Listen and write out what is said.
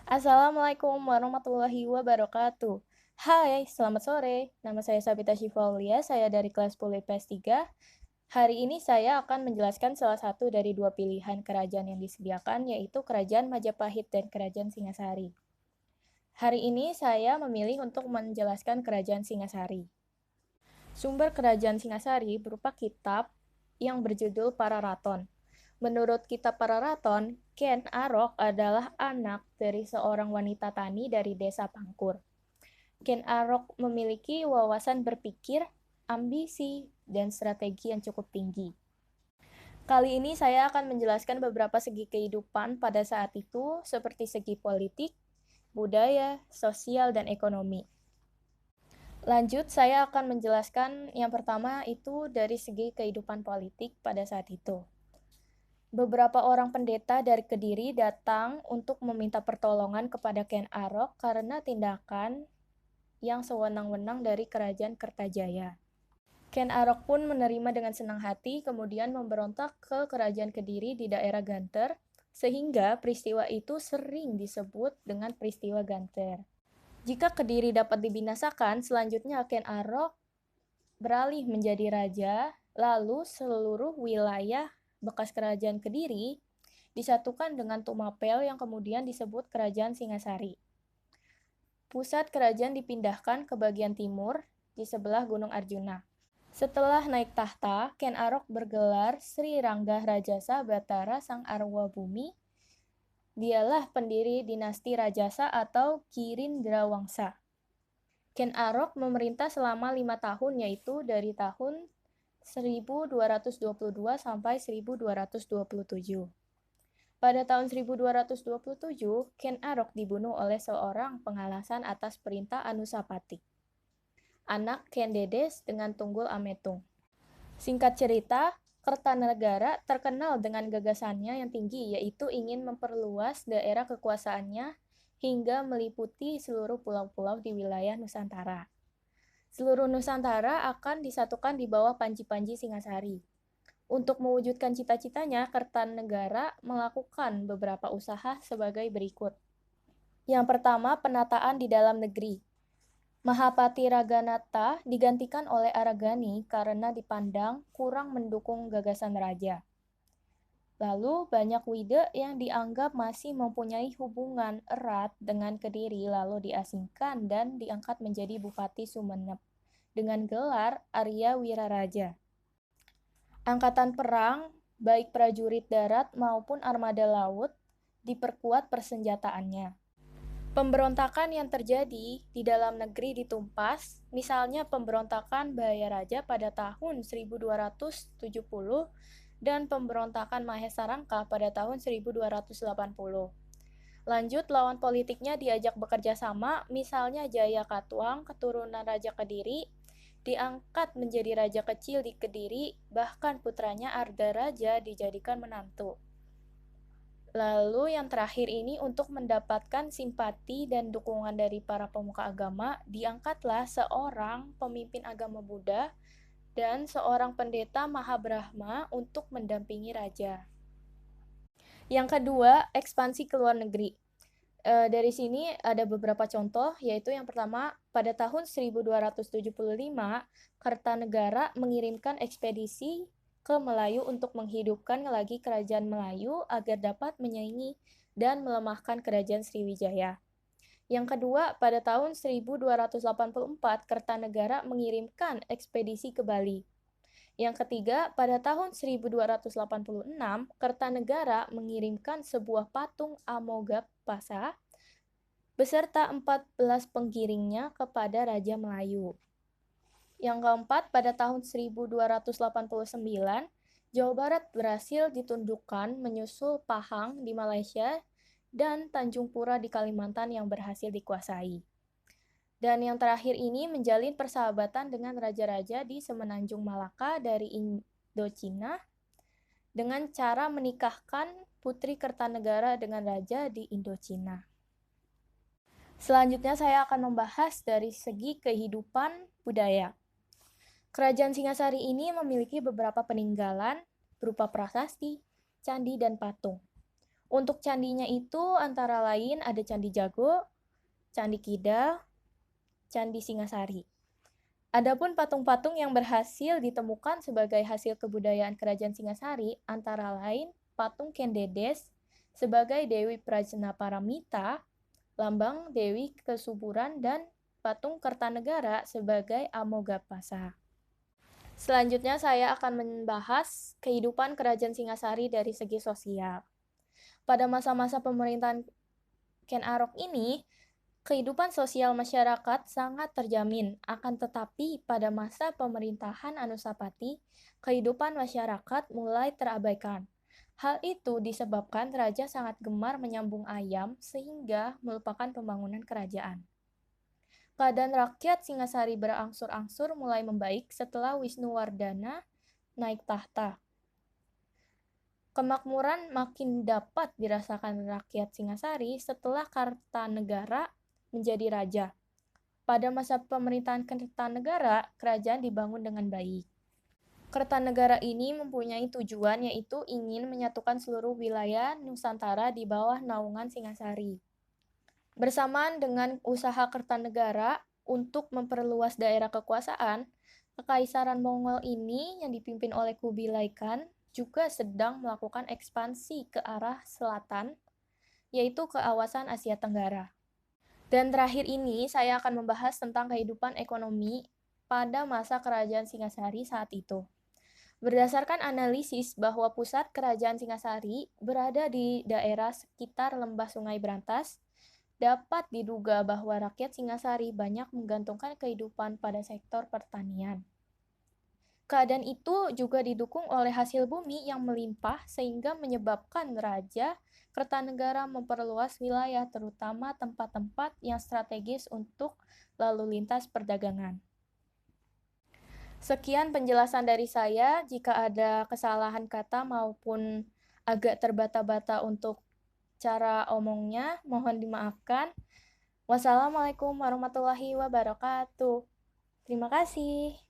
Assalamualaikum warahmatullahi wabarakatuh. Hai, selamat sore. Nama saya Sabita Syifaulia, saya dari kelas 10 IPS 3. Hari ini saya akan menjelaskan salah satu dari dua pilihan kerajaan yang disediakan, yaitu Kerajaan Majapahit dan Kerajaan Singasari. Hari ini saya memilih untuk menjelaskan Kerajaan Singasari. Sumber Kerajaan Singasari berupa kitab yang berjudul Pararaton. Menurut kitab Pararaton, Ken Arok adalah anak dari seorang wanita tani dari desa Pangkur. Ken Arok memiliki wawasan berpikir, ambisi, dan strategi yang cukup tinggi. Kali ini saya akan menjelaskan beberapa segi kehidupan pada saat itu, seperti segi politik, budaya, sosial, dan ekonomi. Lanjut, saya akan menjelaskan yang pertama itu dari segi kehidupan politik pada saat itu. Beberapa orang pendeta dari Kediri datang untuk meminta pertolongan kepada Ken Arok karena tindakan yang sewenang-wenang dari kerajaan Kertajaya. Ken Arok pun menerima dengan senang hati, kemudian memberontak ke kerajaan Kediri di daerah Ganter, sehingga peristiwa itu sering disebut dengan peristiwa Ganter. Jika Kediri dapat dibinasakan, selanjutnya Ken Arok beralih menjadi raja, lalu seluruh wilayah bekas kerajaan Kediri disatukan dengan Tumapel yang kemudian disebut Kerajaan Singasari. Pusat kerajaan dipindahkan ke bagian timur di sebelah Gunung Arjuna. Setelah naik tahta, Ken Arok bergelar Sri Rangga Rajasa Batara Sang Arwa Bumi. Dialah pendiri dinasti Rajasa atau Girindrawangsa. Ken Arok memerintah selama 5 tahun, yaitu dari tahun 1222 sampai 1227. Pada tahun 1227, Ken Arok dibunuh oleh seorang pengalasan atas perintah Anusapati, anak Ken Dedes dengan Tunggul Ametung. Singkat cerita, Kertanegara terkenal dengan gagasannya yang tinggi, yaitu ingin memperluas daerah kekuasaannya hingga meliputi seluruh pulau-pulau di wilayah Nusantara. Seluruh Nusantara akan disatukan di bawah Panji-Panji Singasari. Untuk mewujudkan cita-citanya, Kertanegara melakukan beberapa usaha sebagai berikut. Yang pertama, penataan di dalam negeri. Mahapati Raganata digantikan oleh Aragani karena dipandang kurang mendukung gagasan raja. Lalu, banyak Wide yang dianggap masih mempunyai hubungan erat dengan Kediri lalu diasingkan dan diangkat menjadi Bupati Sumenep dengan gelar Arya Wiraraja. Angkatan perang, baik prajurit darat maupun armada laut, diperkuat persenjataannya. Pemberontakan yang terjadi di dalam negeri ditumpas, misalnya pemberontakan Bahaya pada tahun 1270 dan pemberontakan Mahesa Rangka pada tahun 1280. Lanjut, lawan politiknya diajak bekerja sama, misalnya Jaya Katuang, keturunan Raja Kediri, diangkat menjadi raja kecil di Kediri, bahkan putranya Arda Raja dijadikan menantu. Lalu yang terakhir ini untuk mendapatkan simpati dan dukungan dari para pemuka agama, diangkatlah seorang pemimpin agama Buddha dan seorang pendeta Mahabrahma untuk mendampingi raja. Yang kedua, ekspansi ke luar negeri. Dari sini ada beberapa contoh, yaitu yang pertama, pada tahun 1275, Kertanegara mengirimkan ekspedisi ke Melayu untuk menghidupkan lagi kerajaan Melayu agar dapat menyaingi dan melemahkan kerajaan Sriwijaya. Yang kedua, pada tahun 1284, Kertanegara mengirimkan ekspedisi ke Bali. Yang ketiga, pada tahun 1286, Kertanegara mengirimkan sebuah patung Amogapasa beserta 14 penggiringnya kepada Raja Melayu. Yang keempat, pada tahun 1289, Jawa Barat berhasil ditundukkan menyusul Pahang di Malaysia dan Tanjung Pura di Kalimantan yang berhasil dikuasai. Dan yang terakhir ini menjalin persahabatan dengan raja-raja di Semenanjung Malaka dari Indochina dengan cara menikahkan putri Kertanegara dengan raja di Indochina. Selanjutnya saya akan membahas dari segi kehidupan budaya. Kerajaan Singasari ini memiliki beberapa peninggalan berupa prasasti, candi, dan patung. Untuk candinya itu antara lain ada Candi Jago, Candi Kidal, Candi Singasari. Adapun patung-patung yang berhasil ditemukan sebagai hasil kebudayaan Kerajaan Singasari antara lain patung Kendedes sebagai Dewi Prajnaparamita, lambang Dewi Kesuburan, dan patung Kertanegara sebagai Amogapasa. Selanjutnya saya akan membahas kehidupan Kerajaan Singasari dari segi sosial. Pada masa-masa pemerintahan Ken Arok ini, kehidupan sosial masyarakat sangat terjamin, akan tetapi pada masa pemerintahan Anusapati, kehidupan masyarakat mulai terabaikan. Hal itu disebabkan raja sangat gemar menyambung ayam sehingga melupakan pembangunan kerajaan. Keadaan rakyat Singasari berangsur-angsur mulai membaik setelah Wisnuwardana naik tahta. Kemakmuran makin dapat dirasakan rakyat Singasari setelah Kartanegara menjadi raja. Pada masa pemerintahan Kertanegara, kerajaan dibangun dengan baik. Kertanegara ini mempunyai tujuan yaitu ingin menyatukan seluruh wilayah Nusantara di bawah naungan Singasari. Bersamaan dengan usaha Kertanegara untuk memperluas daerah kekuasaan, Kekaisaran Mongol ini yang dipimpin oleh Kubilai Khan juga sedang melakukan ekspansi ke arah selatan, yaitu ke kawasan Asia Tenggara. Dan terakhir ini, saya akan membahas tentang kehidupan ekonomi pada masa Kerajaan Singasari saat itu. Berdasarkan analisis bahwa pusat Kerajaan Singasari berada di daerah sekitar lembah Sungai Brantas, dapat diduga bahwa rakyat Singasari banyak menggantungkan kehidupan pada sektor pertanian. Keadaan itu juga didukung oleh hasil bumi yang melimpah sehingga menyebabkan Raja Kertanegara memperluas wilayah terutama tempat-tempat yang strategis untuk lalu lintas perdagangan. Sekian penjelasan dari saya. Jika ada kesalahan kata maupun agak terbata-bata untuk cara omongnya, mohon dimaafkan. Wassalamualaikum warahmatullahi wabarakatuh. Terima kasih.